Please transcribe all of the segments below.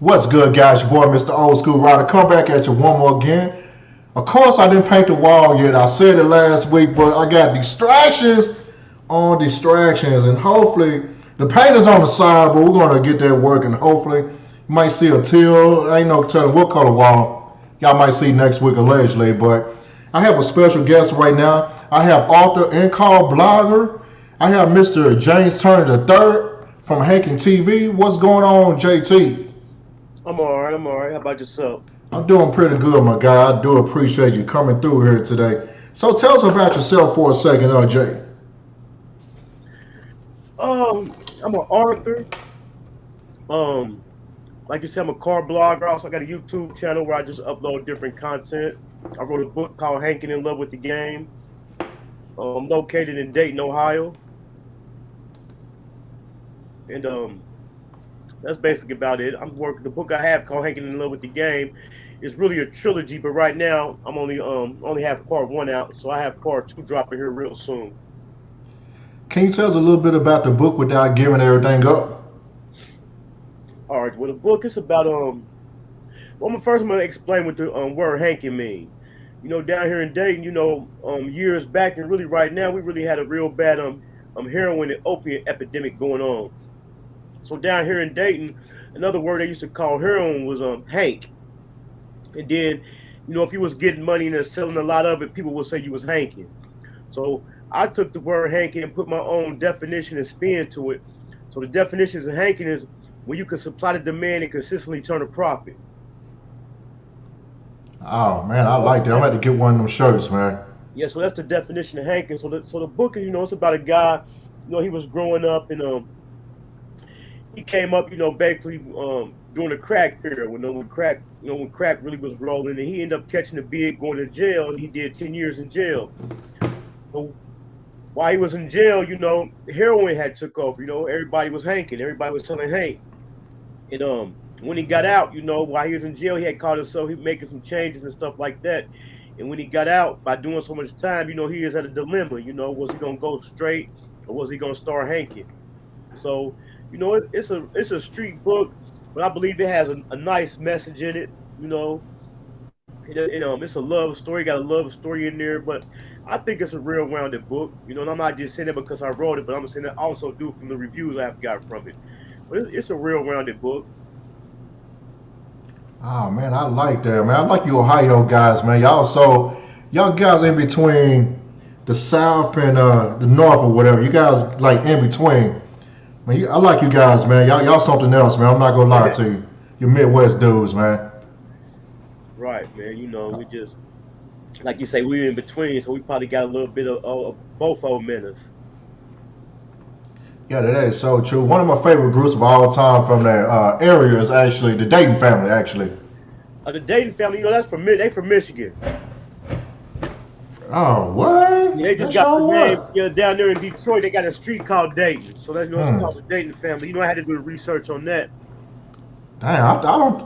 What's good, guys? Your boy, Mister Old Skool Ryder. Come back at you one more again. Of course, I didn't paint the wall yet. I said it last week, but I got distractions on distractions, and hopefully the paint is on the side, but we're gonna get that working. Hopefully, you might see a teal. I ain't no telling what color wall y'all might see next week allegedly, but I have a special guest right now. I have author and call blogger. I have Mr. James Turner III from Hankin Tv. What's going on, JT? I'm all right. I'm all right. How about yourself? I'm doing pretty good, my guy. I do appreciate you coming through here today. So tell us about yourself for a second, Jay. I'm an author. Um, like you said, I'm a car blogger. I also got a YouTube channel where I just upload different content. I wrote a book called Hankin in Love with the Game. I'm located in Dayton, Ohio, and that's basically about it. I'm working the book I have called Hankin in Love with the Game. It's really a trilogy, but right now I'm only have part one out, so I have part two dropping here real soon. Can you tell us a little bit about the book without giving everything up? All right. Well, the book is about Well, first I'm gonna explain what the word hanky mean. Down here in Dayton, years back and really right now, we really had a real bad heroin and opiate epidemic going on. So down here in Dayton, another word they used to call heroin was hank. And then, if you was getting money and selling a lot of it, people would say you was hanking. So I took the word hanking and put my own definition and spin to it. So the definitions of hanking is when you can supply the demand and consistently turn a profit. Oh man, I like that. I'm about to get one of them shirts, man. Yeah, so that's the definition of hanking. So the book is, it's about a guy, he was growing up and he came up, basically during the crack era when crack really was rolling, and he ended up catching a bid, going to jail, and he did 10 years in jail. So while he was in jail, heroin had took over. Everybody was hanking, everybody was telling Hank, and when he got out, while he was in jail, he had caught himself, he making some changes and stuff like that. And when he got out, by doing so much time, he is at a dilemma. Was he gonna go straight or was he gonna start hanking? So, it's a street book, but I believe it has a nice message in it. It's a love story, got a love story in there, but I think it's a real rounded book. And I'm not just saying that because I wrote it, but I'm saying that also due from the reviews I've got from it. But it's a real rounded book. Oh man, I like that, man. I like you Ohio guys, man. Y'all guys in between the South and the North or whatever. You guys like in between. Man, I like you guys, man. Y'all something else, man. I'm not gonna lie to you. You Midwest dudes, man. Right, man. We just like you say, we're in between, so we probably got a little bit of both of them in us. Yeah, that is so true. One of my favorite groups of all time from that area is actually the Dayton family, actually. The Dayton family, that's they from Michigan. Oh, what? Yeah, they just That's got the all name. what? Down there in Detroit, they got a street called Dayton, so that's it's Hmm. called the Dayton family. I had to do the research on that. Damn, I don't.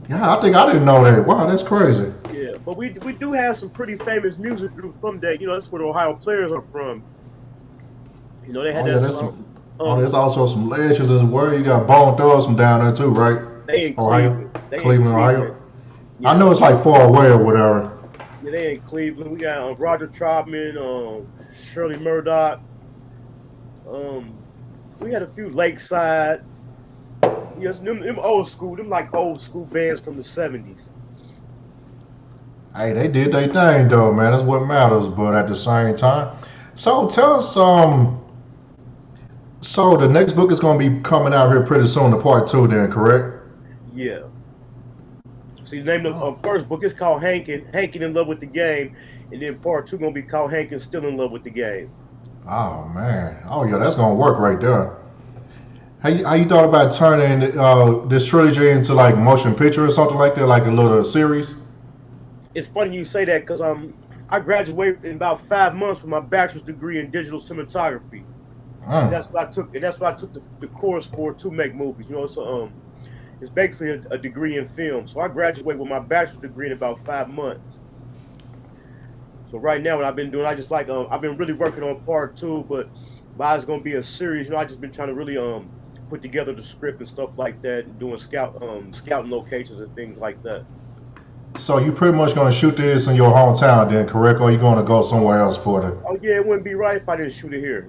Yeah, I think I didn't know that. Wow, that's crazy. Yeah, but we do have some pretty famous music groups from Dayton. That's where the Ohio players are from. They had Oh yeah, that that's song. some. Oh, there's also some legends as well. You got Bone Thugs from down there too, right? They in Ohio, Cleveland. They in Cleveland, Cleveland. Ohio. I Yeah, know it's like far away or whatever. yeah, they in Cleveland. We got Roger Troutman, Shirley Murdoch. Um, we had a few Lakeside. Yes, them old school, them like old school bands from the '70s. Hey, they did their thing though, man. That's what matters. But at the same time, so tell us, so the next book is gonna be coming out here pretty soon, the part two, then, correct? Yeah. See, the name of the Oh, first book is called Hankin in Love with the Game, and then part two gonna be called Hankin Still in Love with the Game. oh man. Oh yeah, that's gonna work right there. How you thought about turning this trilogy into like motion picture or something like that, like a little series? It's funny you say that because I graduated in about 5 months with my bachelor's degree in digital cinematography, and Mm. that's what I took. And that's what I took the course for to make movies. So it's basically a degree in film. So I graduated with my bachelor's degree in about 5 months. So right now, what I've been doing, I just like I've been really working on part two, but it's gonna be a series. I just been trying to really put together the script and stuff like that, and doing scouting locations and things like that. So you pretty much gonna shoot this in your hometown then, correct? Or you gonna go somewhere else for it? Oh yeah, it wouldn't be right if I didn't shoot it here.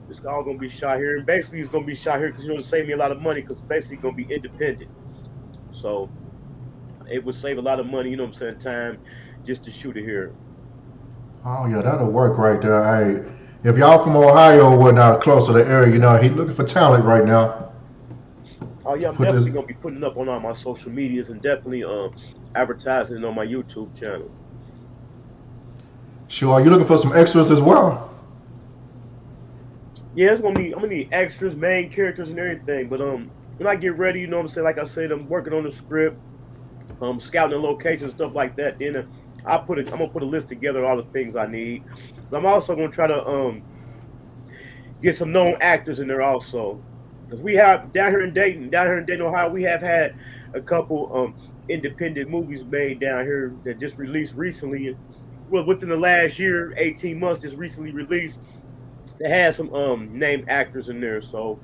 It's all gonna be shot here, and basically it's gonna be shot here because it save me a lot of money because basically gonna be independent. So it would save a lot of money. What I'm saying, time just to shoot it here. Oh yeah, that'll work right there. Hey, if y'all from Ohio or whatnot, close to the area, he looking for talent right now. Oh yeah, I'm Put this. definitely gonna be putting it up on all my social medias and definitely advertising it on my YouTube channel. Sure, are you looking for some extras as well? Yeah, I'm gonna need extras, main characters, and everything. But when I get ready, what I'm saying, like I said, I'm working on the script, scouting the location, stuff like that. Then I'm gonna put a list together of all the things I need. But I'm also gonna try to get some known actors in there also, because we have down here in Dayton, Ohio, we have had a couple independent movies made down here that just released recently. Well, within the last year, 18 months, just recently released. They had some named actors in there. So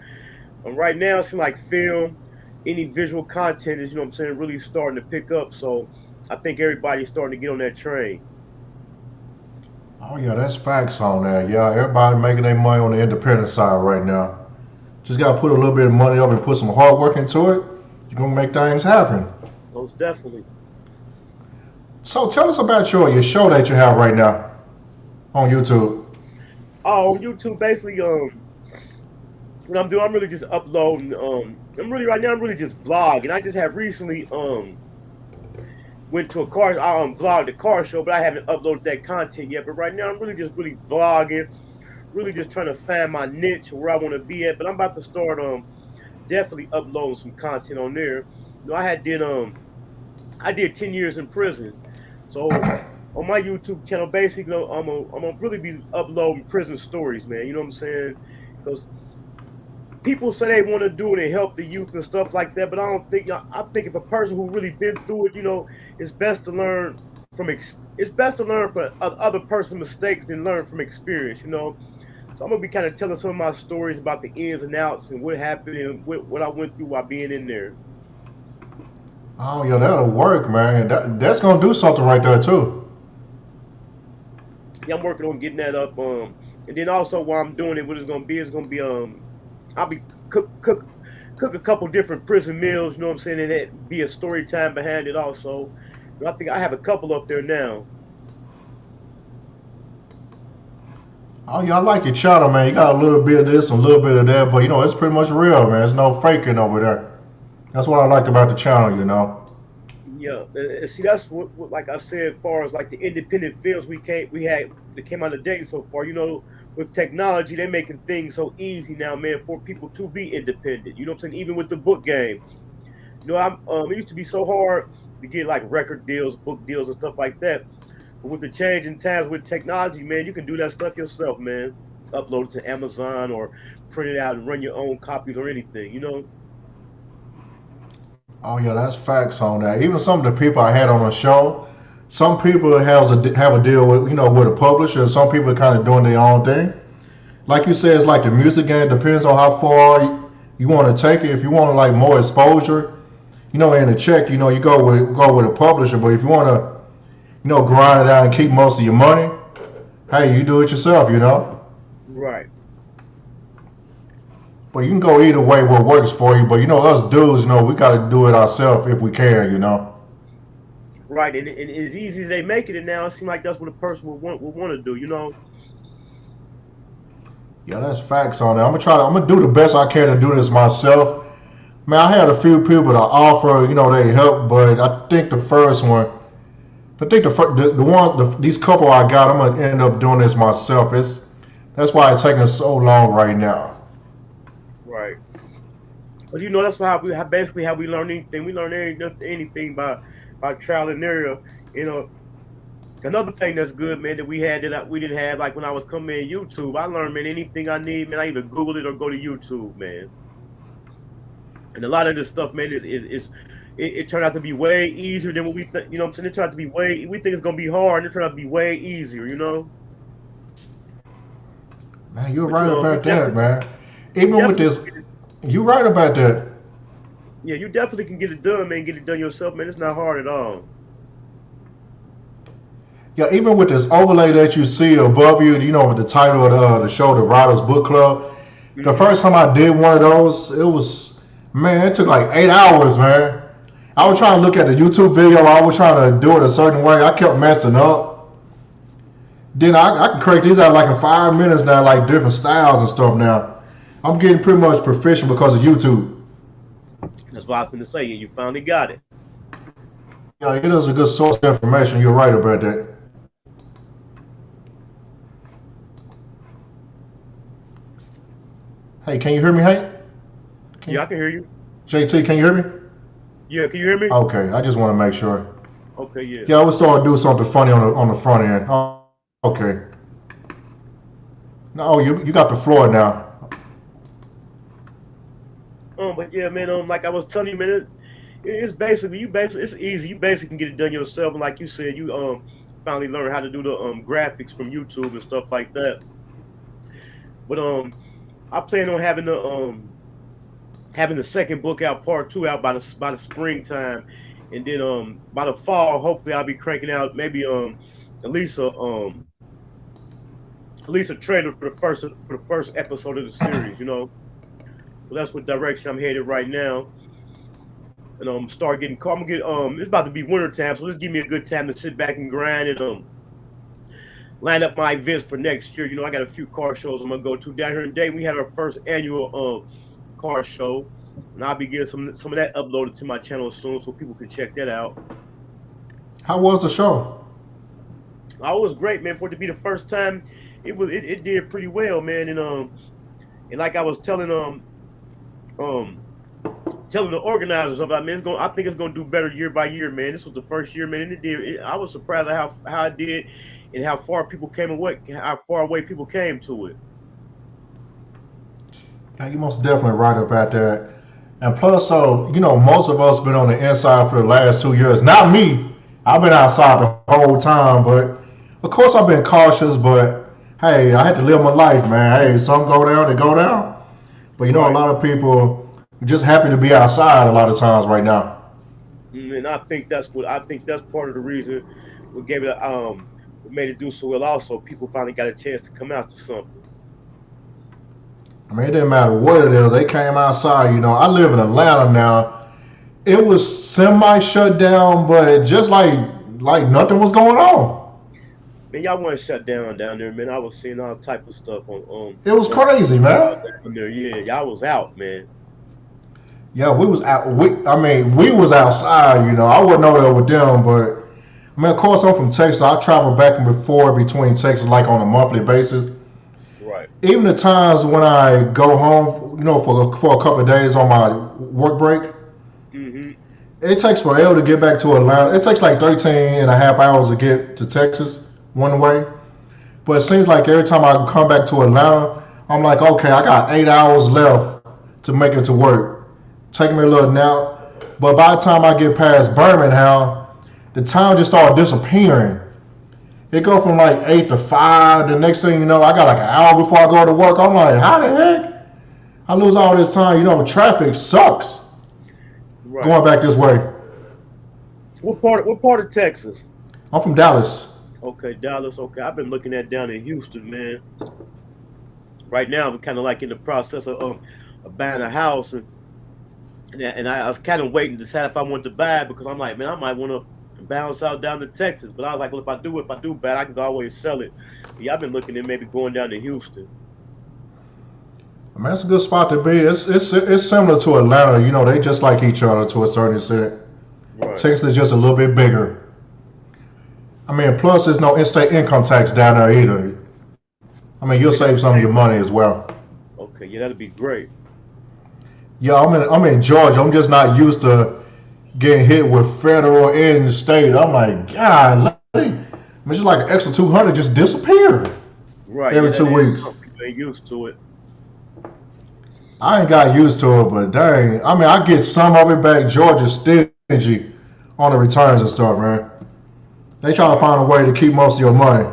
right now, it seems like film, any visual content is, what I'm saying, really starting to pick up. So I think everybody's starting to get on that train. Oh yeah, that's facts on that. Yeah, everybody making their money on the independent side right now. Just gotta put a little bit of money up and put some hard work into it. You're gonna make things happen. Most definitely. So tell us about your show that you have right now on YouTube. Oh, on YouTube, basically, what I'm doing, I'm really just uploading. I'm really just vlogging. I just have recently went to a car. I vlogged the car show, but I haven't uploaded that content yet. But right now, I'm really vlogging, really just trying to find my niche where I want to be at. But I'm about to start definitely uploading some content on there. I did 10 years in prison, so on my YouTube channel, basically, I'm gonna really be uploading prison stories, man. You know what I'm saying? Because people say they want to do it and help the youth and stuff like that, but I don't think. I think if a person who really been through it, it's best to learn it's best to learn from other person's mistakes than learn from experience. So I'm gonna be kind of telling some of my stories about the ins and outs and what happened and what I went through while being in there. Oh yeah, that'll work, man. That's gonna do something right there too. Yeah, I'm working on getting that up. And then also while I'm doing it, what it's gonna be is gonna be I'll be cook a couple different prison meals. You know what I'm saying, and that be a story time behind it also. I think I have a couple up there now. Oh yeah, I like your channel, man. You got a little bit of this, and a little bit of that, but it's pretty much real, man. There's no faking over there. That's what I liked about the channel. Yeah, and see, that's what, like I said, as far as like the independent films we had that came out of Dayton so far. With technology, they're making things so easy now, man, for people to be independent. You know what I'm saying? Even with the book game, it used to be so hard to get like record deals, book deals, and stuff like that. But with the change in times with technology, man, you can do that stuff yourself, man. Upload it to Amazon or print it out and run your own copies or anything. Oh yeah, that's facts on that. Even some of the people I had on the show, some people have a deal with with a publisher. Some people are kind of doing their own thing. Like you said, it's like the music game. Depends on how far you want to take it. If you want like more exposure, in the check, you go with a publisher. But if you want to, grind it out and keep most of your money, hey, you do it yourself. Right. But you can go either way, what works for you. But us dudes, we got to do it ourselves if we can. Right, and as easy as they make it now, it seems like that's what a person would want to do. Yeah, that's facts on that. I'm gonna do the best I can to do this myself. Man, I had a few people to offer, they help, but I think the first one, these couple I got, I'm gonna end up doing this myself. That's why it's taking so long right now. Right. But that's basically how we learn anything. We learn anything by trial and error. Another thing that's good, man, that we didn't have, like when I was coming in YouTube. I learned, man, anything I need, man, I either Google it or go to YouTube, man. And a lot of this stuff, man, it turned out to be way easier than what we think. You know what I'm saying? It turned out to be we think it's gonna be hard, and it turned out to be way easier. Man, you're right about that, man. Even with this, You right about that. Yeah, you definitely can get it done, man. Get it done yourself, man. It's not hard at all. Yeah, even with this overlay that you see above you, you know, with the title of the show, The Writers Book Club. The Hmm. first time I did one of those, it was, man, it took like 8 hours, man. I was trying to look at the YouTube video. I was trying to do it a certain way. I kept messing up. Then I can create these out like in 5 minutes now, like different styles and stuff now. I'm getting pretty much proficient because of YouTube. That's what I was going to say. You finally got it. Yeah, it is a good source of information. You're right about that. Hey, can you hear me, Hank? Yeah, I Can, can hear you. JT, can you hear me? Yeah, can you hear me? Okay, I just want to make sure. Okay, yeah. Yeah, I was starting to do something funny on the front end. Oh, okay. No, you got the floor now. But yeah, man. Like I was telling you, man, it's basically it's easy. You basically can get it done yourself, and like you said, you finally learn how to do the graphics from YouTube and stuff like that. But I plan on having the second book out, part two out by the springtime, and then by the fall, hopefully I'll be cranking out maybe at least a um at least a trailer for the first episode of the series. So that's what direction I'm headed right now. And start getting caught. I'm gonna get it's about to be winter time, so this give me a good time to sit back and grind and line up my events for next year. I got a few car shows I'm gonna go to down here in Dayton. We had our first annual car show, and I'll be getting some of that uploaded to my channel soon, so people can check that out. How was the show? Oh, it was great, man. For it to be the first time, it did pretty well, man. And like I was um telling the organizers about, man, I think it's gonna do better year by year, man. This was the first year, man, and it did. I was surprised at how it did, and how far people came away, how far away people came to it. Yeah, you most definitely right about that. And plus, so most of us been on the inside for the last 2 years. Not me. I've been outside the whole time, but of course I've been cautious. But hey, I had to live my life, man. Hey, some go down, they go down. But a Right. lot of people are just happy to be outside a lot of times right now. And I think that's part of the reason we gave it we made it do so well. Also, people finally got a chance to come out to something. I mean, it didn't matter what it is. They came outside. I live in Atlanta now. It was semi shut down, but just like nothing was going on. Man, y'all want to shut down there, man. I was seeing all type of stuff It was on crazy, man. down there. Yeah, y'all was out, man. Yeah, we was out. We was outside. I wasn't over there with them, but I mean, of course, I'm from Texas. I travel back and forth between Texas, like on a monthly basis. Right. Even the times when I go home, for a couple of days on my work break, Hmm. it takes forever to get back to Atlanta. It takes like 13 and a half hours to get to Texas one way. But it seems like every time I come back to Atlanta, I'm like, okay, I got 8 hours left to make it to work. Take me a little nap. But by the time I get past Birmingham, the time just started disappearing. It go from like 8 to 5. The next thing you know, I got like an hour before I go to work. I'm like, how the heck? I lose all this time. Traffic sucks Right. going back this way. What part of Texas? I'm from Dallas. Okay, Dallas. Okay, I've been looking at down in Houston, man. Right now, I'm kind of like in the process of buying a house, and I was kind of waiting to decide if I wanted to buy it, because I'm like, man, I might want to bounce out down to Texas. But I was like, well, if I do buy it, I can always sell it. But yeah, I've been looking at maybe going down to Houston. I mean, it's a good spot to be. It's similar to Atlanta. They just like each other to a certain extent. Right. Texas is just a little bit bigger. I mean, plus there's no in-state income tax down there either. I mean, you'll save some of your money as well. Okay, yeah, that'd be great. Yeah, I'm in Georgia. I'm just not used to getting hit with federal and state. I'm like, God, I mean, just like an extra 200 just disappeared Right, yeah, every two that is weeks. something people ain't used to it. I ain't got used to it, but dang, I mean, I get some of it back. Georgia's stingy on the returns and stuff, man. They try to Right. find a way to keep most of your money.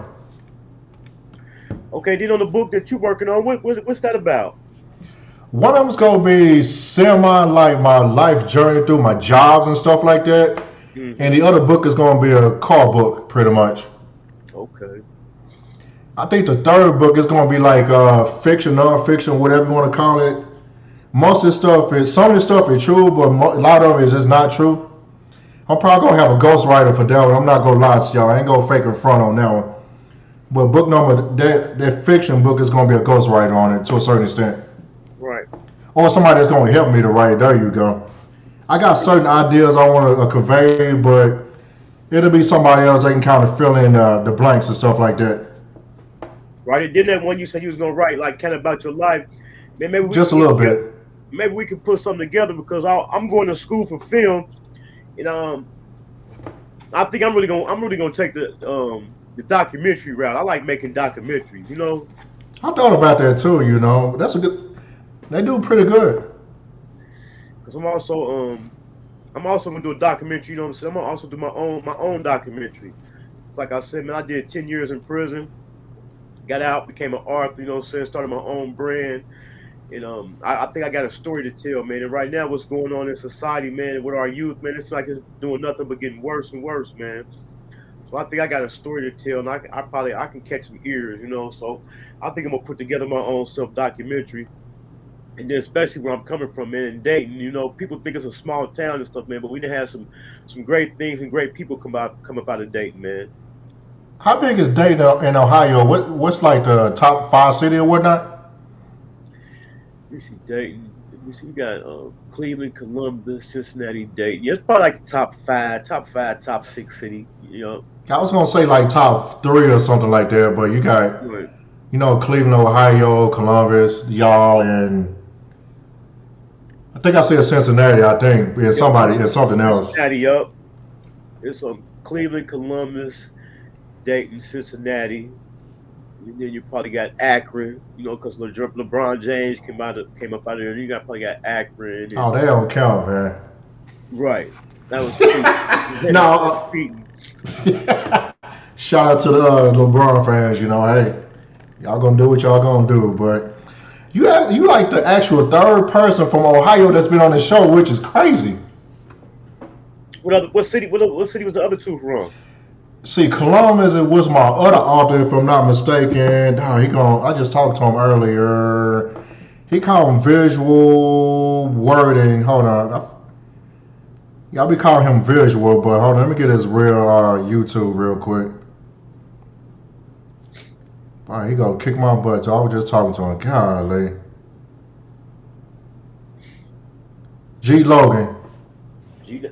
Okay, then on the book that you're working on, what's that about? One of them's gonna be semi like my life journey through my jobs and stuff like that, and the other book is gonna be a car book, pretty much. Okay. I think the third book is gonna be like fiction, non-fiction, whatever you want to call it. Most of this stuff is some of this stuff is true, but a lot of it is just not true. I'm probably gonna have a ghostwriter for that one. I'm not gonna lie to y'all. I ain't gonna fake in front on that one. But book number that fiction book is gonna be a ghostwriter on it to a certain extent. Right. Or somebody that's gonna help me to write it. There you go. I got certain ideas I want to convey, but it'll be somebody else that can kind of fill in the blanks and stuff like that. Right. Didn't that one you said you was gonna write like kind of about your life? Man, maybe Just a little bit. Maybe we can put something together because I'm going to school for film, and I think I'm really gonna take the documentary route. I like making documentaries, you know. I thought about that too. You know, that's a good. They do pretty good. Cause I'm also gonna do a documentary. You know what I'm saying? I'm gonna also do my own documentary. Like I said, man, I did 10 years in prison, got out, became an author. You know what I'm saying? Started my own brand. And I think I got a story to tell, man. And right now, what's going on in society, man, with our youth, man, it's like it's doing nothing but getting worse and worse, man. So I think I got a story to tell, and I can catch some ears, you know. So I think I'm gonna put together my own self documentary, and then especially where I'm coming from, man, in Dayton, you know, people think it's a small town and stuff, man, but we done had some great things and great people come up out of Dayton, man. How big is Dayton in Ohio? What's like the top 5 city or whatnot? Let me see, Dayton. Let me see, we got Cleveland, Columbus, Cincinnati, Dayton. Yeah, it's probably like the top 6 city, you know. I was gonna say like top 3 or something like that, but you got Right. you know Cleveland, Ohio, Columbus, y'all, and I think I said Cincinnati. I think and somebody and something else. Cincinnati up. It's Cleveland, Columbus, Dayton, Cincinnati. And then you probably got Akron, you know, because LeBron James came up out of there. And you probably got Akron. And, Oh, they don't count, man. right. That was Cleveland. No. Shout out to the LeBron fans. You know, hey, y'all gonna do what y'all gonna do, but you like the actual third person from Ohio that's been on the show, which is crazy. What city was the other 2 from? See, Columbus, it was my other author, if I'm not mistaken. I just talked to him earlier. He called him visual wording. Hold on. Y'all be calling him visual, but hold on. Let me get his real YouTube real quick. All right, he gonna kick my butt. So I was just talking to him. Golly. G. Logan.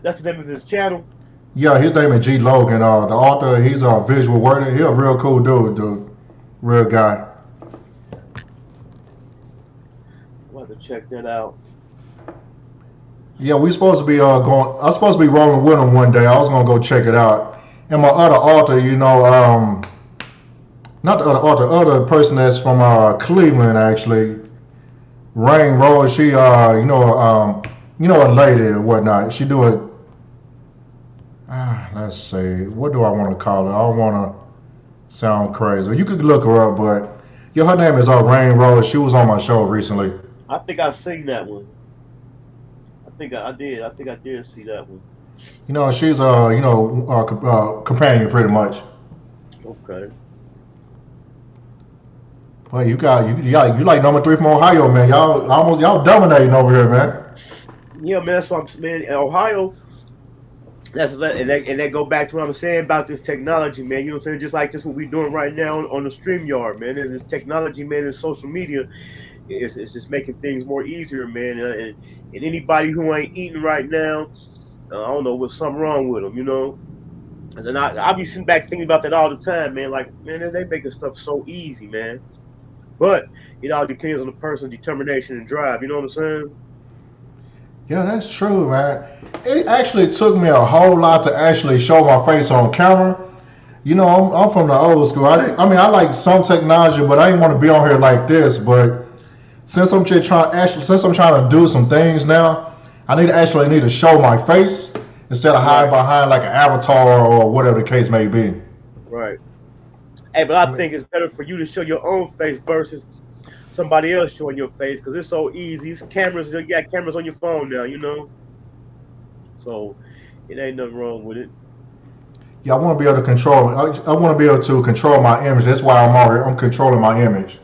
That's the name of his channel? Yeah, his name is G. Logan. The author, he's a visual wording. He's a real cool dude. Real guy. I'll have to check that out. Yeah, we supposed to be I was supposed to be rolling with him one day. I was gonna go check it out. And my other author, you know, not the other author, other person that's from Cleveland actually, Rain Rose. She, you know, a lady or whatnot. She do it. Let's see. What do I want to call her? I don't want to sound crazy. You could look her up, but yeah, her name is Rain Rose. She was on my show recently. I think I've seen that one. I think I did see that one. You know, she's companion pretty much. Okay. Well, you like number 3 from Ohio, man. Y'all dominating over here, man. Yeah, man. That's what I'm saying. In Ohio, and that go back to what I'm saying about this technology, man. You know what I'm saying? Just like this, what we're doing right now on the StreamYard, man. And this technology, man, and social media, it's just making things more easier, man. And anybody who ain't eating right now, I don't know what's something wrong with them, you know. And I be sitting back thinking about that all the time, man. Like, man, they making stuff so easy, man. But it all depends on the person's determination and drive. You know what I'm saying? Yeah, that's true, man. It actually took me a whole lot to actually show my face on camera. You know, I'm from the old school. I like some technology, but I didn't want to be on here like this. But since I'm trying to do some things now, I need to show my face instead of hiding behind like an avatar or whatever the case may be. Right. Hey, but I think it's better for you to show your own face versus somebody else showing your face because it's so easy. It's cameras. You got cameras on your phone now, you know. So it ain't nothing wrong with it. Yeah, I want to be able to control. I want to be able to control my image. That's why I'm out here. I'm controlling my image.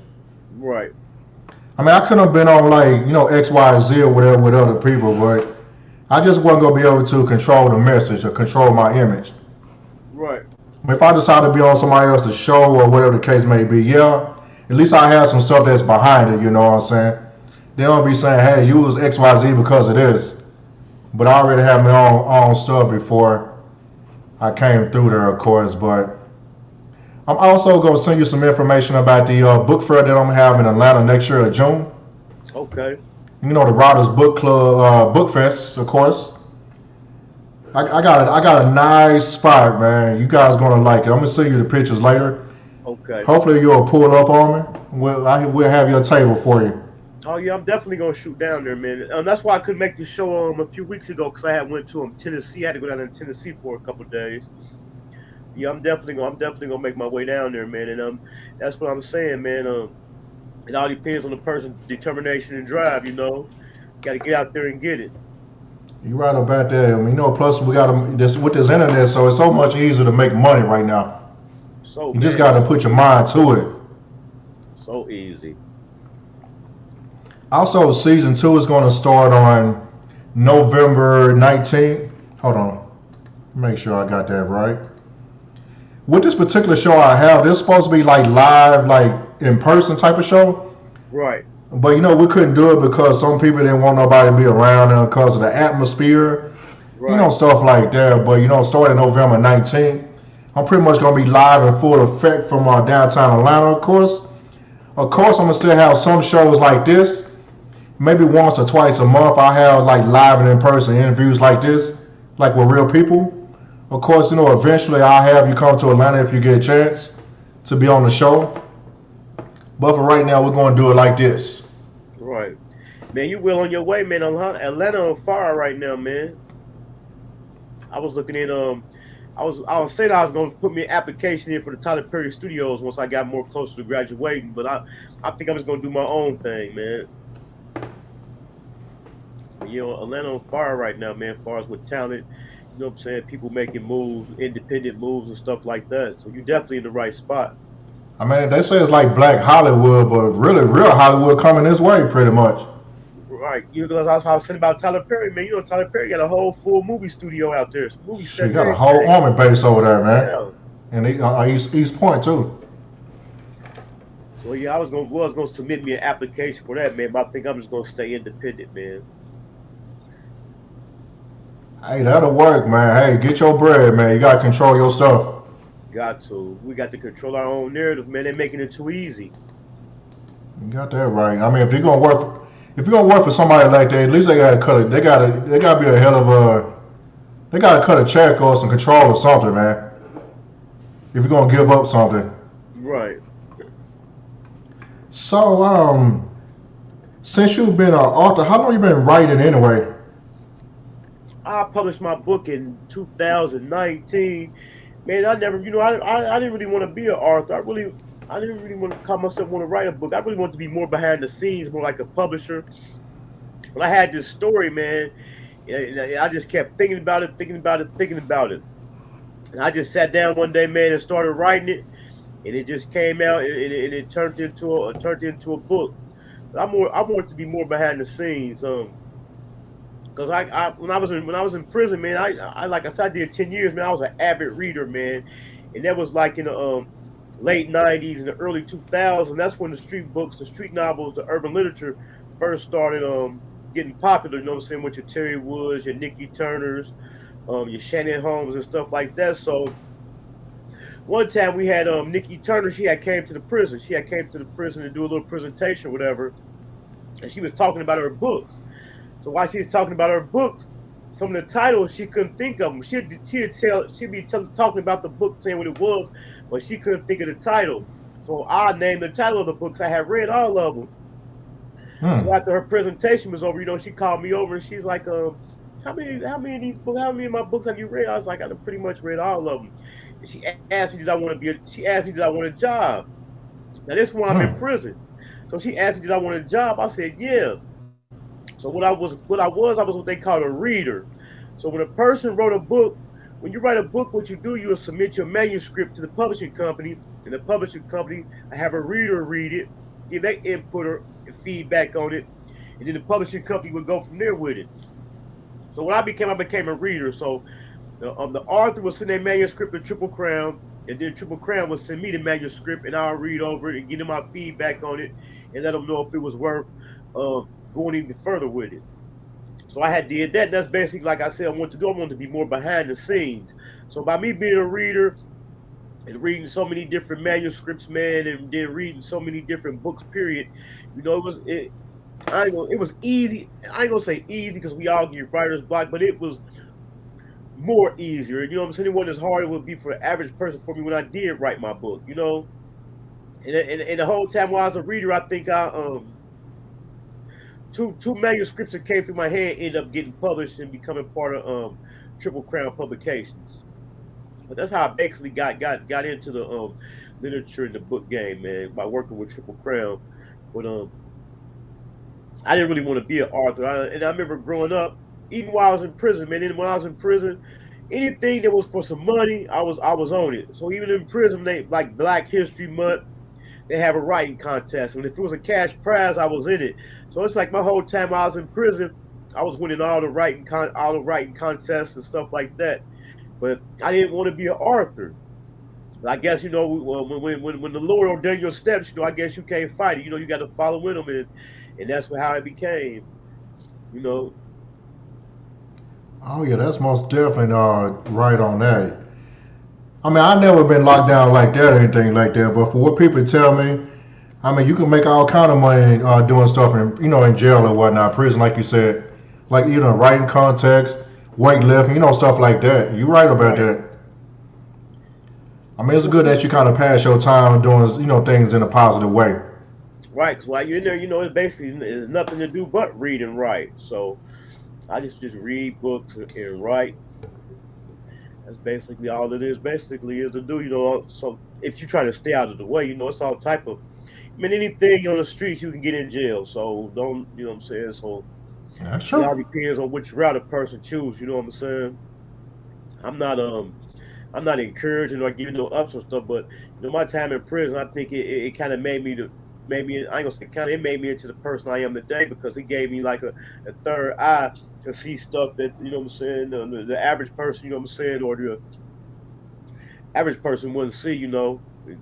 Right. I mean, I couldn't have been on like X, Y, Z or whatever with other people, but I just wasn't gonna be able to control the message or control my image. Right. I mean, if I decide to be on somebody else's show or whatever the case may be, yeah, at least I have some stuff that's behind it. You know what I'm saying? They don't be saying, "Hey, you was X, Y, Z because of this," but I already have my own stuff before I came through there, of course. But I'm also gonna send you some information about the book fair that I'm having in Atlanta next year in June. Okay. The Writers Book Club Book Fest, of course. I got a nice spot, man. You guys gonna like it. I'm gonna send you the pictures later. Okay. Hopefully you'll pull up on me. We'll have your table for you. Oh yeah, I'm definitely gonna shoot down there, man. That's why I couldn't make the show a few weeks ago because I had went to Tennessee. I had to go down to Tennessee for a couple of days. Yeah, I'm definitely gonna make my way down there, man. And that's what I'm saying, man. It all depends on the person's determination and drive. Got to get out there and get it. You're right about that. I mean, plus we got this with this internet, so it's so much easier to make money right now. You just got to put your mind to it. So easy. Also, season 2 is going to start on November 19th. Hold on, make sure I got that right. With this particular show I have, this is supposed to be like live, like in person type of show. Right. But we couldn't do it because some people didn't want nobody to be around because of the atmosphere, right. Stuff like that. But starting November 19th, I'm pretty much gonna be live in full effect from downtown Atlanta. Of course, I'm gonna still have some shows like this. Maybe once or twice a month, I have like live and in person interviews like this, like with real people. Of course, eventually I'll have you come to Atlanta if you get a chance to be on the show. But for right now, we're going to do it like this. Right. Man, you well on your way, man. Atlanta on fire right now, man. I was looking at I was saying I was going to put me an application in for the Tyler Perry Studios once I got more closer to graduating, but I think I'm just going to do my own thing, man. Atlanta on fire right now, man, as far as with talent. You know what I'm saying? People making moves, independent moves and stuff like that. So you're definitely in the right spot. I mean, they say it's like Black Hollywood, but really, real Hollywood coming this way, pretty much. Right. Because I was saying about Tyler Perry, man. Tyler Perry got a whole full movie studio out there. She got a whole army base over there, man. Yeah. And East Point too. Well, yeah, I was gonna submit me an application for that, man. But I think I'm just gonna stay independent, man. Hey, that'll work, man. Hey, get your bread, man. You gotta control your stuff. Got to. We got to control our own narrative, man. They're making it too easy. You got that right. I mean, if you're gonna work for somebody like that, at least they gotta cut it. They gotta be a hell of a. They gotta cut a check or some control or something, man. If you're gonna give up something. Right. So, since you've been an author, how long you been writing anyway? I published my book in 2019. Man, I never, I didn't really want to be an author. I didn't really want to call myself want to write a book. I really wanted to be more behind the scenes, more like a publisher. But I had this story, man, and I just kept thinking about it. And I just sat down one day, man, and started writing it, and it just came out, and it turned into a book. But I wanted to be more behind the scenes, because when I was in prison, man, I like I said, I did 10 years, man. I was an avid reader, man, and that was like in the late 90s and the early 2000s. That's when the street books, the street novels, the urban literature first started getting popular. You know what I'm saying? With your Terry Woods, your Nicky Turners, your Shannon Holmes and stuff like that. So one time we had Nicky Turner. She had came to the prison. She had came to the prison to do a little presentation, or whatever, and she was talking about her books. So while she was talking about her books, some of the titles she couldn't think of them. She'd be talking about the book, saying what it was, but she couldn't think of the title. So I named the title of the books. I had read all of them. So after her presentation was over, she called me over and she's like, how many of these books, how many of my books have you read? I was like, I pretty much read all of them. And she asked me, did I want a job? Now this one I'm in prison. So she asked me, did I want a job? I said, yeah. So I was what they call a reader. So when a person wrote a book, when you write a book, what you do, you'll submit your manuscript to the publishing company, and the publishing company have a reader read it, give their input or feedback on it, and then the publishing company would go from there with it. So when I became a reader. So the author would send their manuscript to Triple Crown, and then Triple Crown would send me the manuscript, and I'll read over it and give them my feedback on it, and let them know if it was worth going even further with it. So I had did that. And that's basically, like I said, I wanted to be more behind the scenes. So by me being a reader and reading so many different manuscripts, man, and then reading so many different books, period, it was easy. I ain't gonna say easy because we all get writer's block, but it was more easier. You know what I'm saying? It wasn't as hard as it would be for the average person for me when I did write my book, you know. And the whole time while I was a reader, I think I two manuscripts that came through my hand ended up getting published and becoming part of Triple Crown Publications. But that's how I basically got into the literature and the book game, man, by working with Triple Crown. But I didn't really want to be an author. And I remember growing up, even while I was in prison, man. And when I was in prison, anything that was for some money, I was on it. So even in prison, they like Black History Month, they have a writing contest, and if it was a cash prize, I was in it. So it's like my whole time I was in prison, I was winning all the writing contests and stuff like that. But I didn't want to be an author. But I guess, you know, when the Lord ordained your steps, you know, I guess you can't fight it. You know, you got to follow in them, and that's how it became. You know. Oh yeah, that's most definitely right on that. I mean, I never been locked down like that or anything like that. But for what people tell me, I mean, you can make all kind of money doing stuff in jail or whatnot, prison, like you said, like writing context, weightlifting, stuff like that. You're right about that. I mean, it's good that you kind of pass your time doing things in a positive way. Right, because while you're in there, it basically is nothing to do but read and write. So I just read books and write. That's basically all it is. Basically, is to do. So if you try to stay out of the way, it's all type of. I mean, anything on the streets, you can get in jail. So don't, you know what I'm saying. So that's true. It all depends on which route a person choose. You know what I'm saying. I'm not encouraging or giving no ups or stuff, but my time in prison, I think it kind of made me I ain't gonna say kind of, it made me into the person I am today, because it gave me like a third eye to see stuff that, what I'm saying, the average person, what I'm saying, or the average person wouldn't see.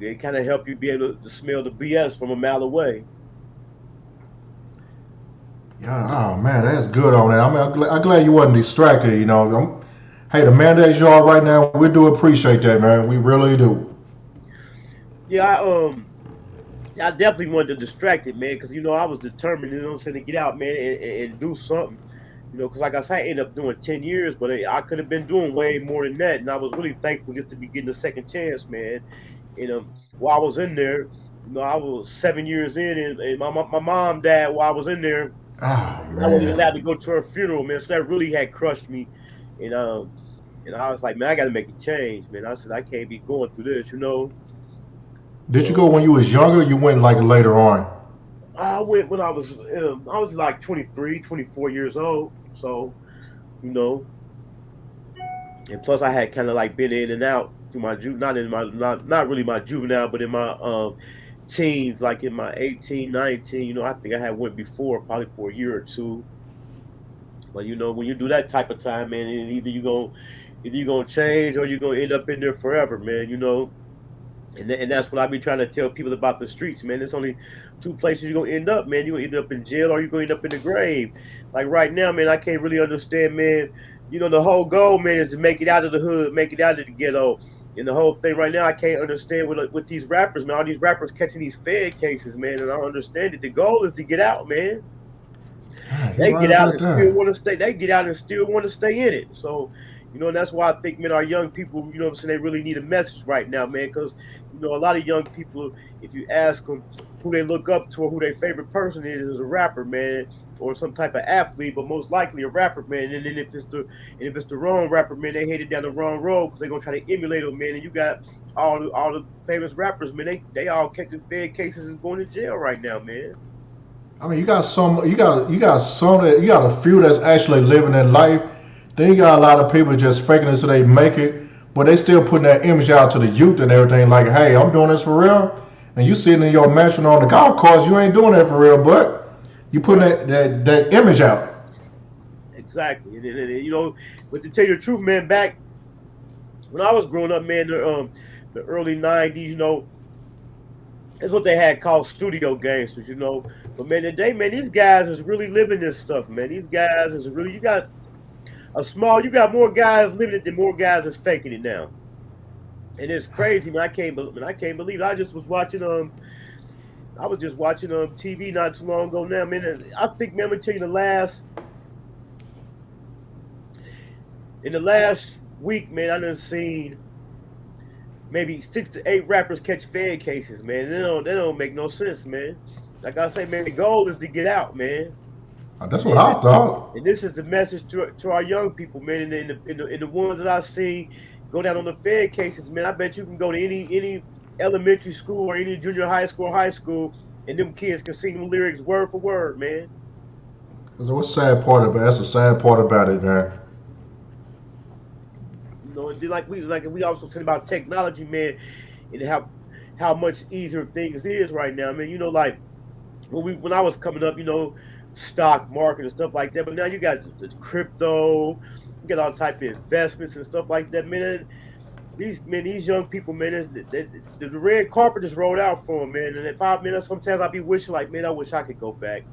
It kind of help you be able to smell the BS from a mile away. Yeah, oh man, that's good on that. I mean, I'm glad you wasn't distracted. Hey, the mandates you are right now, we do appreciate that, man. We really do. Yeah, I definitely wanted to distract it, man, because I was determined, what I'm saying, to get out, man, and do something. Because like I said, I ended up doing 10 years, but I could have been doing way more than that. And I was really thankful just to be getting a second chance, man. And while I was in there, I was 7 years in, and my mom died while I was in there. Oh, man. I wasn't even allowed to go to her funeral, man. So that really had crushed me. And I was like, man, I got to make a change, man. I said, I can't be going through this, Did you go when you was younger, or you went like later on? I went when I was like 23, 24 years old. So, and plus I had kind of like been in and out through my not really my juvenile, but in my teens, like in my 18, 19. I think I had went before, probably for a year or two. But when you do that type of time, man, either you're gonna change or you're gonna end up in there forever, man. And that's what I be trying to tell people about the streets, man. There's only two places you're gonna end up, man. You're gonna end up in jail or you're gonna end up in the grave. Like right now, man, I can't really understand, man. The whole goal, man, is to make it out of the hood, make it out of the ghetto. And the whole thing right now, I can't understand with these rappers, man. All these rappers catching these Fed cases, man. And I don't understand it. The goal is to get out, man. They get out and still want to stay. They get out and still want to stay in it. So, and that's why I think, man, our young people, what I'm saying, they really need a message right now, man, because, a lot of young people, if you ask them who they look up to or who their favorite person is a rapper, man, or some type of athlete, but most likely a rapper, man. And then if it's the wrong rapper, man, they headed down the wrong road because they're gonna try to emulate them, man. And you got all the famous rappers, man. They all catching Fed cases and going to jail right now, man. I mean, you got a few that's actually living their life. Then you got a lot of people just faking it so they make it, but they still putting that image out to the youth and everything. Like, hey, I'm doing this for real, and you sitting in your mansion on the golf course, you ain't doing that for real, but you putting that image out. Exactly, and, you know, but to tell you the truth, man, back when I was growing up, man, the early '90s, you know, that's what they had called studio gangsters, you know. But man, today, man, these guys is really living this stuff, man. These guys is really, you got more guys living it than more guys is faking it now. And it's crazy, man. I can't believe it. I was just watching TV not too long ago now, man. And I think, man, I'm gonna tell you in the last week, man, I done seen maybe 6 to 8 rappers catch Fed cases, man. They don't make no sense, man. Like I say, man, the goal is to get out, man. That's what I thought. And this is the message to our young people, man. And in the ones that I see go down on the Fed cases, man, I bet you can go to any elementary school or any junior high school or high school, and them kids can sing them lyrics word for word, man. So what's the sad part about it? That's the sad part about it, man. You know, we also talking about technology, man, and how much easier things is right now, man. You know, like when I was coming up, you know, stock market and stuff like that. But now you got the crypto, you got all type of investments and stuff like that, man. These young people, man, the red carpet just rolled out for them, man. And if sometimes I be wishing, like, man, I wish I could go back,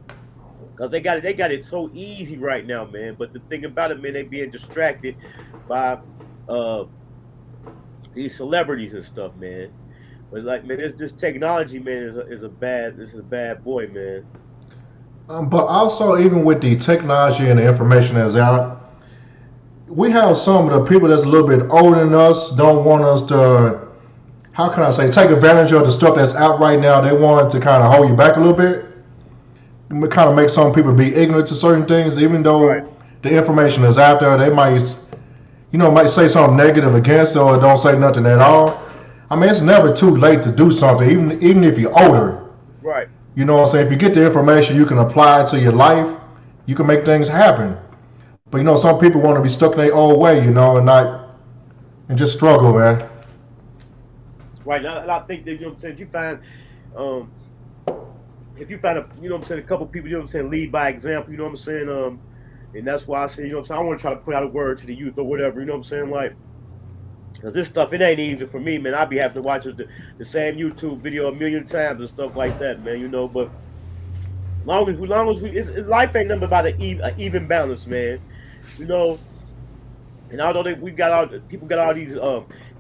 because they got it so easy right now, man. But the thing about it, man, they being distracted by these celebrities and stuff, man. But like, man, this technology, man, is a bad boy, man. But also, even with the technology and the information that's out, we have some of the people that's a little bit older than us don't want us to, how can I say, take advantage of the stuff that's out right now. They want to kind of hold you back a little bit. It kind of make some people be ignorant to certain things, even though the information is out there. They might say something negative against it, or don't say nothing at all. I mean, it's never too late to do something, even if you're older. Right. You know what I'm saying? If you get the information, you can apply it to your life. You can make things happen. But, you know, some people want to be stuck in their old way, you know, and just struggle, man. Right. And I think that, you know what I'm saying, if you find you know what I'm saying, a couple people, you know what I'm saying, lead by example, you know what I'm saying, and that's why I say, you know what I'm saying, I want to try to put out a word to the youth or whatever, you know what I'm saying, like, cause this stuff, it ain't easy for me, man. I be having to watch the same YouTube video a million times and stuff like that, man. You know, but long as life ain't nothing about an even balance, man. You know, and although people got all these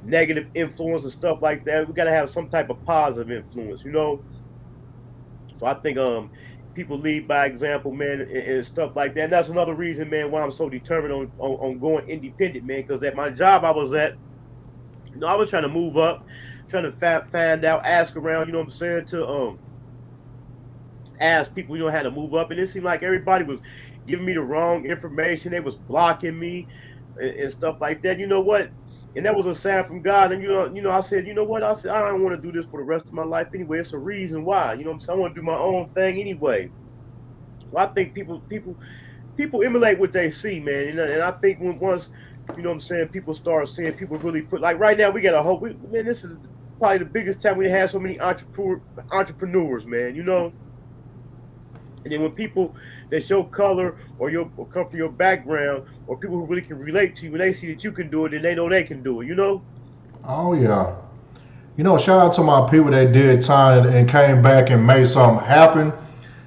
negative influence and stuff like that, we gotta have some type of positive influence, you know. So I think people lead by example, man, and stuff like that. And that's another reason, man, why I'm so determined on going independent, man. Because at my job I was at, you know, I was trying to move up, trying to find out, ask around, you know what I'm saying, to ask people, you know, how to move up. And it seemed like everybody was giving me the wrong information. They was blocking me and stuff like that. You know what? And that was a sign from God. And, you know, I said, you know what? I said, I don't want to do this for the rest of my life anyway. It's a reason why. You know what I'm saying? I want to do my own thing anyway. Well, I think people emulate what they see, man. And I think once, you know what I'm saying, people start seeing people really put, like right now, we got a whole, man, this is probably the biggest time we have so many entrepreneurs, man, you know. And then when people that show color or come from your background, or people who really can relate to you, when they see that you can do it, then they know they can do it, you know? Oh, yeah. You know, shout out to my people that did time and came back and made something happen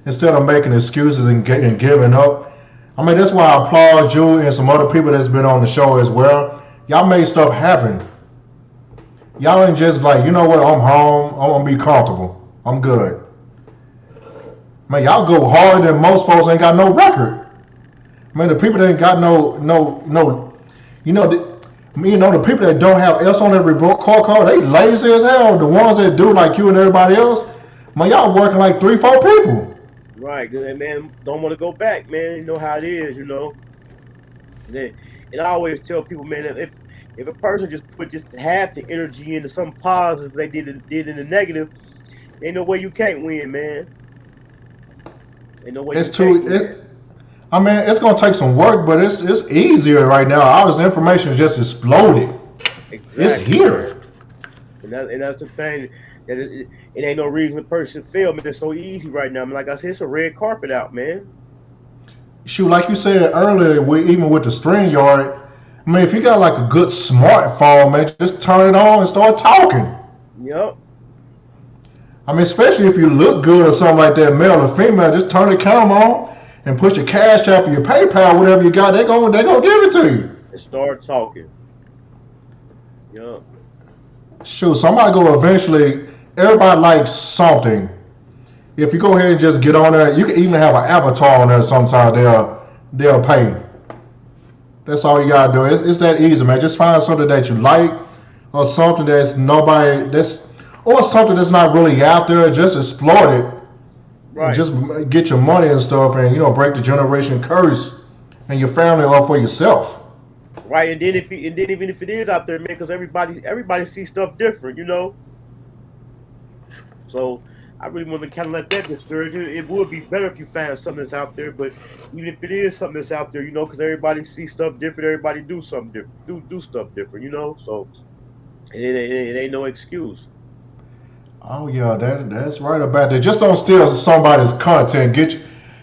instead of making excuses and giving up. I mean, that's why I applaud you and some other people that's been on the show as well. Y'all made stuff happen. Y'all ain't just like, you know what, I'm home, I'm going to be comfortable. I'm good. Man, y'all go harder than most folks ain't got no record. Man, the people that ain't got no, you know, the people that don't have S on every car code, they lazy as hell. The ones that do, like you and everybody else, man, y'all working like 3-4 people. Right, good man. Don't want to go back, man. You know how it is, you know. And then, and I always tell people, man, that if a person just put just half the energy into some positives they did in the negative, ain't no way you can't win, man. Ain't no way It's you can't too. win. I mean, it's gonna take some work, but it's easier right now. All this information is just exploded. It's Exactly, man. here. And that's the thing. That it ain't no reason a person fail, man. It's so easy right now. I mean, like I said, it's a red carpet out, man. Shoot, like you said earlier, even with the string yard. I mean, if you got like a good smartphone, man, just turn it on and start talking. Yep. I mean, especially if you look good or something like that, male or female, just turn the camera on and put your cash app or your PayPal, whatever you got, they gonna give it to you. And start talking. Yep. Shoot, somebody go eventually. Everybody likes something. If you go ahead and just get on there, you can even have an avatar on there. Sometimes they'll pay. That's all you gotta do. It's that easy, man. Just find something that you like, or something or something that's not really out there. Just exploit it, and Right. just get your money and stuff, and break the generation curse and your family or for yourself. Right. And then even if it is out there, man, because everybody sees stuff different, you know. So I really want to kind of let that disturb you. It would be better if you found something that's out there, but even if it is something that's out there, you know, because everybody sees stuff different, everybody do something different, do stuff different, you know. So it ain't no excuse. Oh yeah, that's right about that. Just don't steal somebody's content.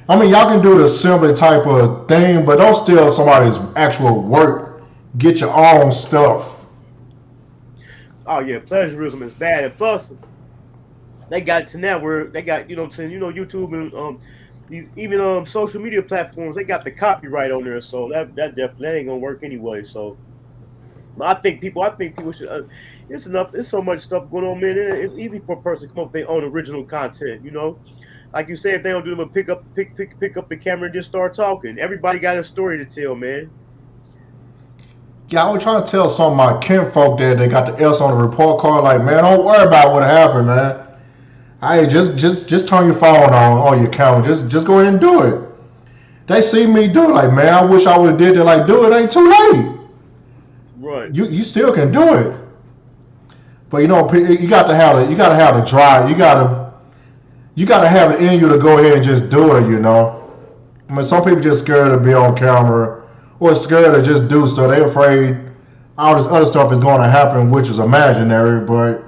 I mean, y'all can do the assembly type of thing, but don't steal somebody's actual work. Get your own stuff. Oh yeah, plagiarism is bad, and plus they got it to now where they got, you know what I'm saying, you know, YouTube and these even social media platforms, they got the copyright on there, so that definitely that ain't gonna work anyway. So I think people should. It's enough. There's so much stuff going on, man. It's easy for a person to come up with their own original content. You know, like you say, if they don't do them, pick up the camera and just start talking. Everybody got a story to tell, man. Yeah, I was trying to tell some of my kinfolk that they got the S on the report card. Like, man, don't worry about what happened, man. Hey, just turn your phone on or your camera. Just go ahead and do it. They see me do it. Like, man, I wish I would have did it. Like, do it. Ain't too late. Right. You still can do it. But you got to have the drive. You gotta have it in you to go ahead and just do it. I mean, some people just scared to be on camera or scared to just do stuff. They afraid all this other stuff is going to happen, which is imaginary. But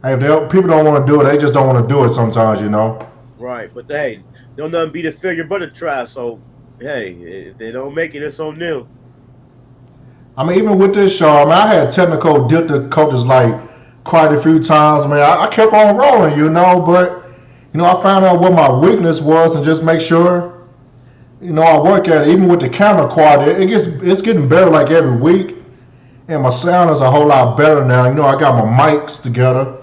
hey, people don't want to do it, they just don't want to do it sometimes. Right. But hey, don't nothing beat a failure but a try. So hey, if they don't make it, it's on them. I mean, even with this show, I mean, I had technical difficulties like quite a few times, man. I kept on rolling, but I found out what my weakness was and just make sure, I work at it. Even with the camera quality, it's getting better like every week, and my sound is a whole lot better now. I got my mics together.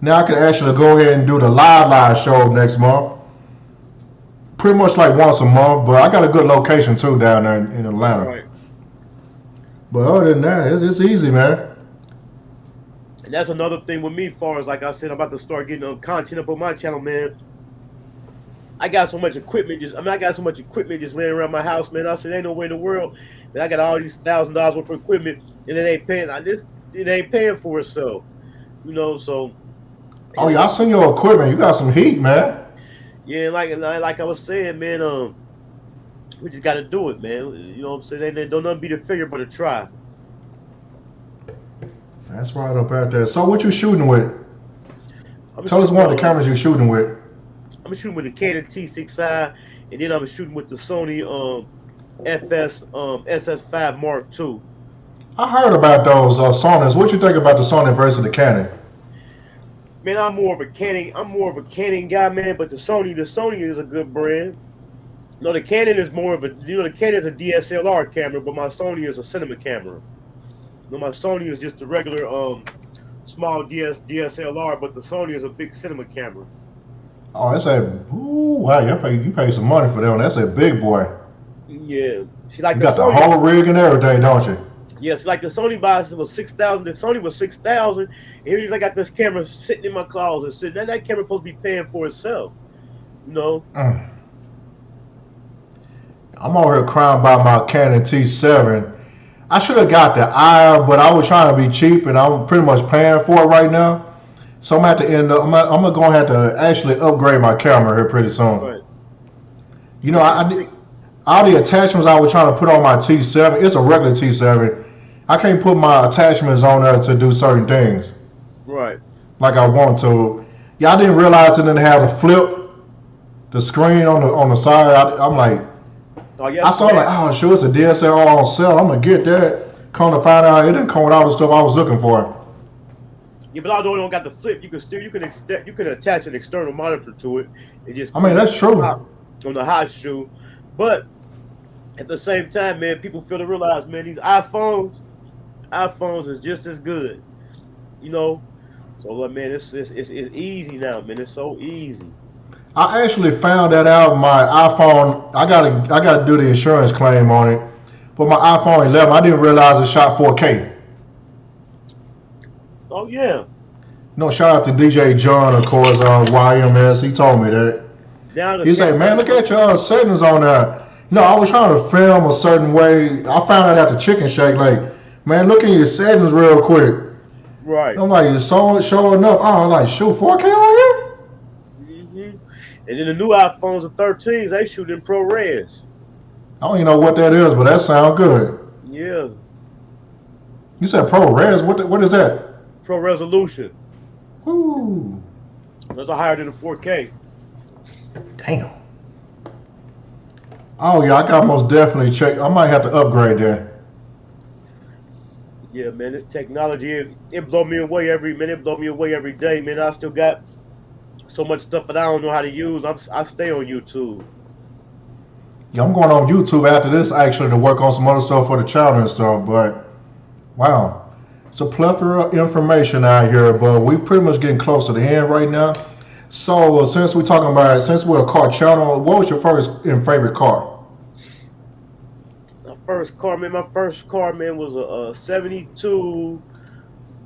Now I can actually go ahead and do the live show next month. Pretty much like once a month, but I got a good location too down there in Atlanta. Right. But other than that, it's easy, man. And that's another thing with me, as far as like I said, I'm about to start getting content up on my channel, man. I got so much equipment I got so much equipment just laying around my house, man. I said, ain't no way in the world that I got all these $1,000 worth of equipment and it ain't paying for itself. So Oh yeah, I seen your equipment. You got some heat, man. yeah, like I was saying, man, we just gotta do it, man. You know what I'm saying? They don't nothing be the figure but a try. That's right up out there. So what you shooting with? I'm Tell us shooting, one of the cameras you shooting with. I'm shooting with the Canon T6i, and then I'm shooting with the Sony FS SS5 Mark II. I heard about those Sonys. What you think about the Sony versus the Canon? Man, I'm more of a Canon guy, man. But the Sony is a good brand. No, the Canon is more of a the Canon is a DSLR camera, but my Sony is a cinema camera. My Sony is just a regular small DSLR, but the Sony is a big cinema camera. Oh, that's wow, you pay some money for that one. That's a big boy. Yeah, see, like you got the whole rig and everything, don't you? Yes, like the Sony box was 6,000. The Sony was 6,000. And here's I got this camera sitting in my closet. Sitting that camera supposed to be paying for itself. You know. Mm. I'm over here crying about my Canon T7. I should have got the I, but I was trying to be cheap, and I'm pretty much paying for it right now. So I'm at the end. I'm gonna have to actually upgrade my camera here pretty soon. Right. You know, all the attachments I was trying to put on my T7. It's a regular T7. I can't put my attachments on there to do certain things. Right. Like I want to. Yeah, I didn't realize it didn't have a flip the screen on the side. I'm like, Oh yeah. I saw like, oh sure, it's a DSLR on sale. I'm gonna get that. Come to find out, it didn't come with all the stuff I was looking for. Yeah, but although it don't got the flip, you can attach an external monitor to it and just. I mean, that's true. On the hot shoe, but at the same time, man, people fail to realize, man, these iPhones is just as good. You know. So look, man, it's easy now, man. It's so easy. I actually found that out. My iPhone, I gotta do the insurance claim on it. But my iPhone 11, I didn't realize it shot 4K. Oh yeah. No, shout out to DJ John, of course, YMS. He told me that. He said, man, look at your settings on there. No, I was trying to film a certain way. I found out at the Chicken Shack, like, man, look at your settings real quick. Right. I'm like, you're showing up. Oh, I'm like, shoot, 4K on here? And then the new iPhones, the 13s, they shoot in ProRes. I don't even know what that is, but that sounds good. Yeah. You said ProRes? What is that? Pro resolution. Ooh. That's higher than the 4K. Damn. Oh yeah, I got most definitely check. I might have to upgrade that. Yeah, man, this technology, it blow me away every day, man. I still got so much stuff that I don't know how to use. I stay on YouTube. Yeah, I'm going on YouTube after this actually to work on some other stuff for the channel and stuff. But wow, it's a plethora of information out here. But we pretty much getting close to the end right now. So since we're talking about it, since we're a car channel, what was your first and favorite car? My first car, man, was a 72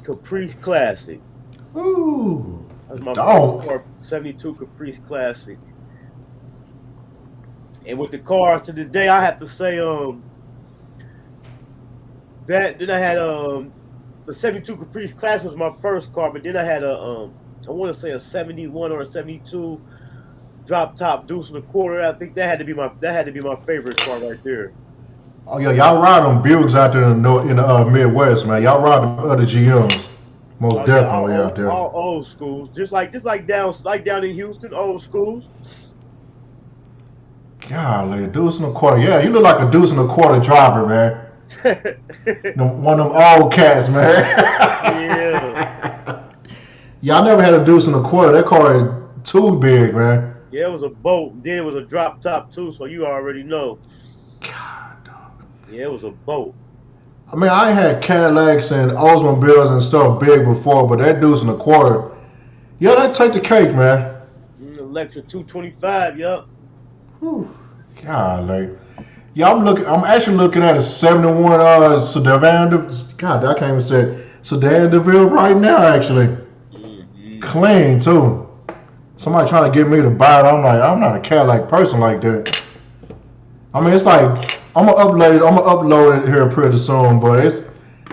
Caprice Classic. Ooh. That's my first car, 72 Caprice Classic. And with the cars to this day, I have to say that then I had the 72 Caprice Classic was my first car, but then I had I want to say a 71 or a 72 drop top deuce and a quarter. I think that had to be my favorite car right there. Oh yeah, y'all ride them Buicks out there in the Midwest, man. Y'all ride them other GMs, most definitely out there. All old schools, just like down in Houston, old schools. Golly, deuce and a quarter. Yeah, you look like a deuce and a quarter driver, man. One of them old cats, man. Yeah. Yeah, I never had a deuce and a quarter. That car is too big, man. Yeah, it was a boat. Then it was a drop top too, so you already know. God, dog. Yeah, it was a boat. I mean, I had Cadillacs and Oldsmobiles and stuff big before, but that deuce and a quarter, yeah, that take the cake, man. Electra 225, yup. Whew. Golly. Yeah, I'm actually looking at a 71 sedan. God, I can't even say it. Sedan DeVille right now, actually. Mm-hmm. Clean too. Somebody trying to get me to buy it. I'm like, I'm not a Cadillac person like that. I mean, it's like I'm gonna upload it here pretty soon, but it's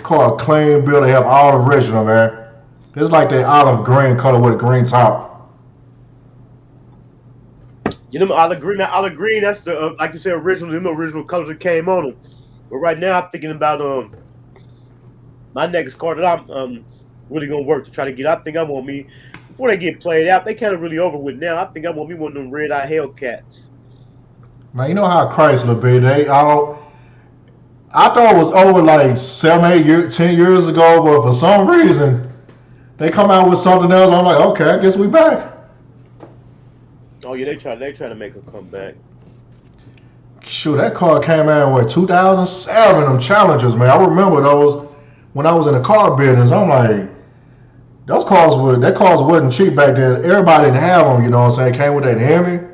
called clean build. They have all original, man. It's like that olive green color with a green top. You know, olive green. That's the like you said, original. Them original colors that came on them. But right now, I'm thinking about my next car that I'm really gonna work to try to get. I think I want me before they get played out. They kind of really over with now. I think I want me one of them red eye Hellcats. Man, you know how Chrysler be? I thought it was over like 10 years ago, but for some reason they come out with something else. I'm like, okay, I guess we back. Oh yeah, they try to make a comeback. Shoot, that car came out in 2007. Them Challengers, man. I remember those when I was in the car business. I'm like, that cars wasn't cheap back then. Everybody didn't have them. You know what I'm saying? Came with that Hemi.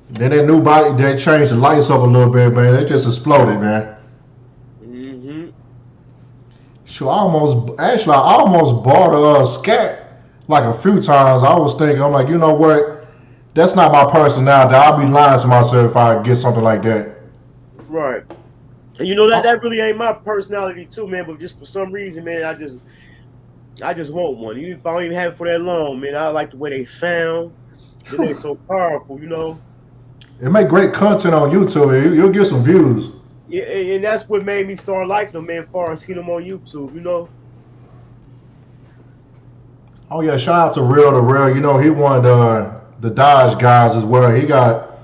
Then that new body, they changed the lights up a little bit, man. It just exploded, man. Mm-hmm. Sure, I almost bought a Scat like a few times. I was thinking, I'm like, you know what? that's not my personality. I'll be lying to myself if I get something like that. Right. And you know that Oh, that really ain't my personality too, man. But just for some reason, man, I just want one. Even if I don't even have it for that long, man. I like the way they sound. Then they so powerful, you know. it make great content on YouTube. You'll get some views. Yeah, and that's what made me start liking them, man. As far as seeing them on YouTube, you know. Oh yeah, shout out to Real to Real. You know he one of the Dodge guys as well. He got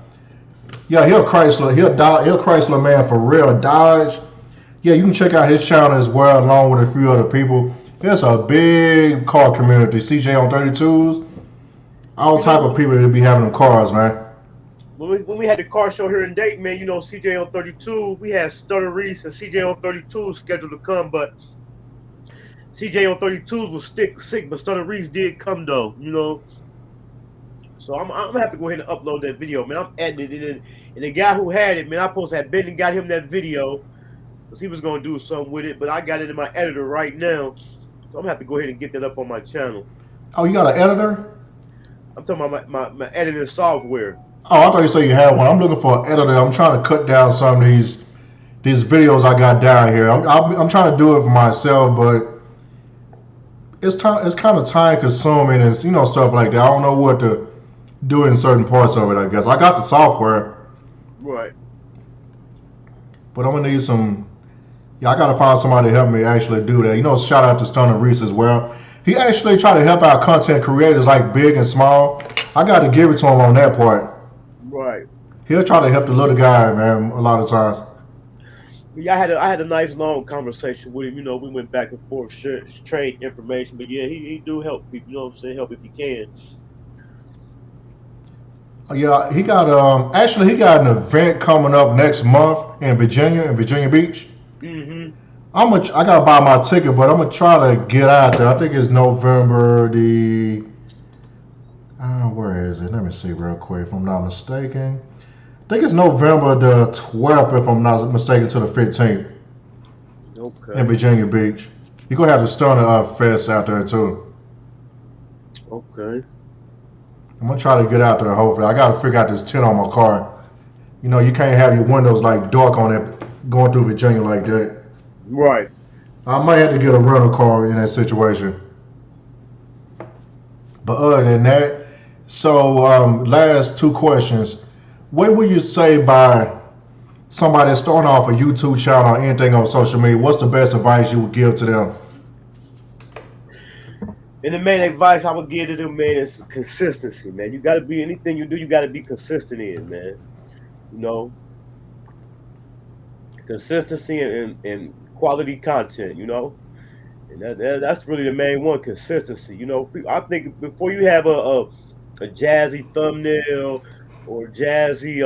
yeah, he a Chrysler. He a Chrysler man for real. Dodge. Yeah, you can check out his channel as well, along with a few other people. There's a big car community. CJ on 32s, all You type know, of people that be having them cars, man. when we had the car show here in Dayton, man, you know, CJ on 32, we had Stunner Reese and CJ on 32 scheduled to come, but CJ on 32s was sick, but Stunner Reese did come though, you know. So I'm gonna have to go ahead and upload that video, man. I'm editing it, and the guy who had it, man, I supposed to have been and got him that video because he was gonna do something with it, but I got it in my editor right now, so I'm gonna have to go ahead and get that up on my channel. Oh, you got an editor? I'm talking about my editing software. Oh, I thought you said you had one. I'm looking for an editor. I'm trying to cut down some of these videos I got down here. I'm trying to do it for myself, but it's time. It's kind of time consuming and stuff like that. I don't know what to do in certain parts of it. I guess I got the software, Right. but I'm gonna need some. Yeah, I gotta find somebody to help me actually do that. Shout out to Stunner Reese as well. He actually try to help out content creators like big and small. I got to give it to him on that part. Right. He'll try to help the little guy, man, a lot of times. Yeah, I had a nice long conversation with him. You know, we went back and forth, trade information. But yeah, he do help people. You know what I'm saying? Help if he can. Yeah, he got an event coming up next month in Virginia Beach. Hmm. I gotta buy my ticket, but I'm gonna try to get out there. I think it's November the where is it? Let me see real quick if I'm not mistaken. I think it's November the 12th if I'm not mistaken to the 15th in Okay. Virginia Beach. You're gonna have the Stunner Fest out there too. Okay. I'm gonna try to get out there. Hopefully, I gotta figure out this tint on my car. You can't have your windows like dark on it going through Virginia like that. Right. I might have to get a rental car in that situation. But other than that, so last two questions. What would you say by somebody that's starting off a YouTube channel or anything on social media? What's the best advice you would give to them? And the main advice I would give to them, man, is consistency, man. You got to be anything you do, you got to be consistent in, man. You know, consistency and quality content. You know, and that's really the main one, consistency. You know, I think before you have a jazzy thumbnail or jazzy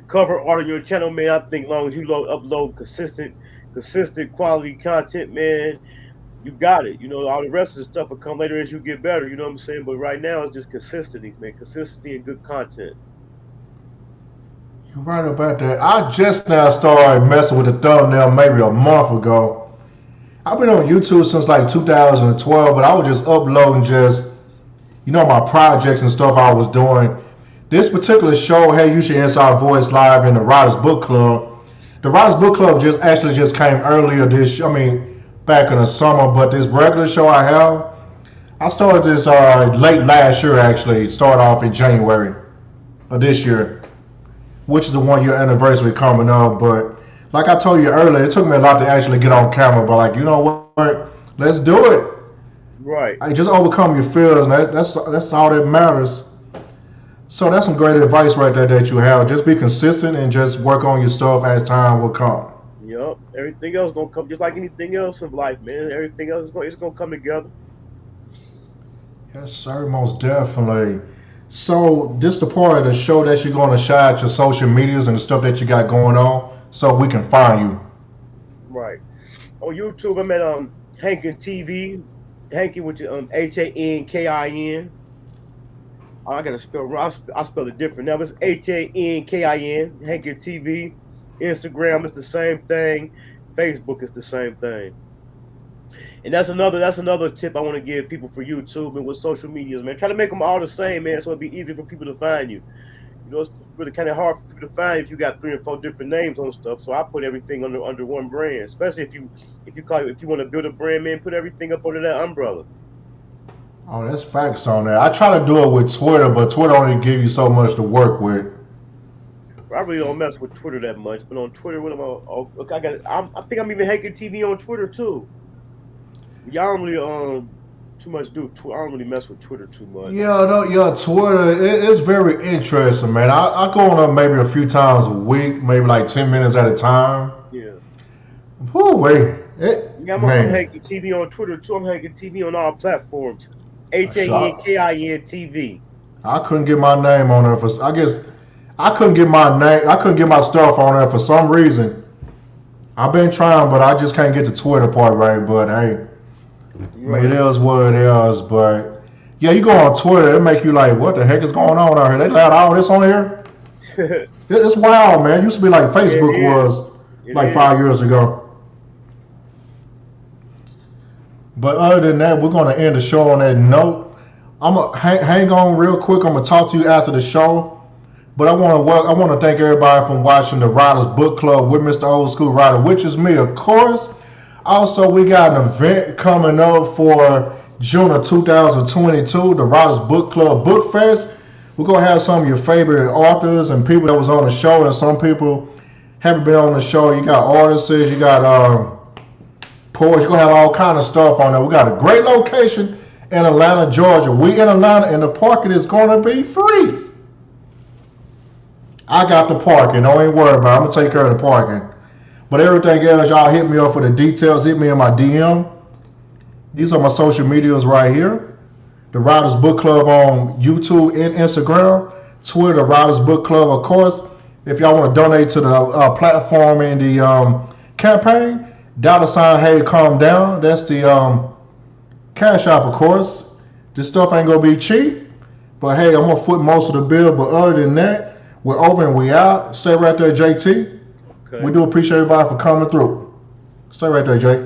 cover art on your channel, man, I think long as you upload consistent quality content, man, you got it. You know, all the rest of the stuff will come later as you get better. You know what I'm saying? But right now, it's just consistency, man. Consistency and good content. You're right about that. I just now started messing with the thumbnail maybe a month ago. I've been on YouTube since like 2012, but I was just uploading my projects and stuff I was doing. This particular show, Hey, You Should Inside Voice Live in the Writers Book Club. The Writers Book Club just came earlier back in the summer, but this regular show I started this late last year actually. It started off in January of this year, which is the 1 year anniversary coming up. But like I told you earlier, it took me a lot to actually get on camera. But like, you know what? Let's do it. Right. I just overcome your fears, and that's all that matters. So that's some great advice right there that you have. Just be consistent and just work on your stuff as time will come. Yep. Everything else gonna come just like anything else in life, man. Everything else is gonna come together. Yes, sir, most definitely. So this the part of the show that you're going to shout out your social medias and the stuff that you got going on, so we can find you. Right. On YouTube, I'm at Hankin TV. Hankin with your HANKIN. I gotta spell. I spell it different now. It's HANKIN. Hankin TV. Instagram is the same thing. Facebook is the same thing. And that's another tip I want to give people for YouTube and with social medias, man. Try to make them all the same, man, so it'd be easy for people to find you. You know, it's really kind of hard for people to find if you got 3 or 4 different names on stuff. So I put everything under one brand, especially if you want to build a brand, man, put everything up under that umbrella. Oh, that's facts on that. I try to do it with Twitter, but Twitter only give you so much to work with. I really don't mess with Twitter that much, but on Twitter, what am I? Oh, look, I think I'm even Hankin TV on Twitter too. Y'all don't really too much do. I don't really mess with Twitter too much. Yeah, no, yeah, Twitter, it's very interesting, man. I go on there maybe a few times a week, maybe like 10 minutes at a time. Yeah. Whoo, wait. Yeah, I'm Man, Hankin TV on Twitter too. I'm Hankin TV on all platforms. shot. HANKIN TV. I couldn't get my name on there I guess I couldn't get my name, I couldn't get my stuff on there for some reason. I've been trying, but I just can't get the Twitter part right. But hey, it Right. is what it is. But yeah, you go on Twitter, it make you like, what the heck is going on out here? They allowed all this on here? It's wild, man. It used to be like It Facebook is. was It like is. 5 years ago. But other than that, we're gonna end the show on that note. I'm gonna hang on real quick. I'm gonna talk to you after the show. But I want to thank everybody for watching the Riders Book Club with Mister Old Skool Ryder, which is me, of course. Also, we got an event coming up for June of 2022, the Riders Book Club Book Fest. We're gonna have some of your favorite authors and people that was on the show, and some people haven't been on the show. You got artists, you got poets. You're gonna have all kind of stuff on there. We got a great location in Atlanta, Georgia. We in Atlanta, and the parking is gonna be free. I got the parking. Don't even worry about it. I'm going to take care of the parking. But everything else, y'all hit me up for the details. Hit me in my DM. These are my social medias right here. The Riders Book Club on YouTube and Instagram. Twitter, the Riders Book Club, of course. If y'all want to donate to the platform and the campaign, $ hey calm down. That's the cash app, of course. This stuff ain't going to be cheap. But hey, I'm going to foot most of the bill. But other than that, we're over and we out. Stay right there, JT. We Okay. do appreciate everybody for coming through. Stay right there, Jay.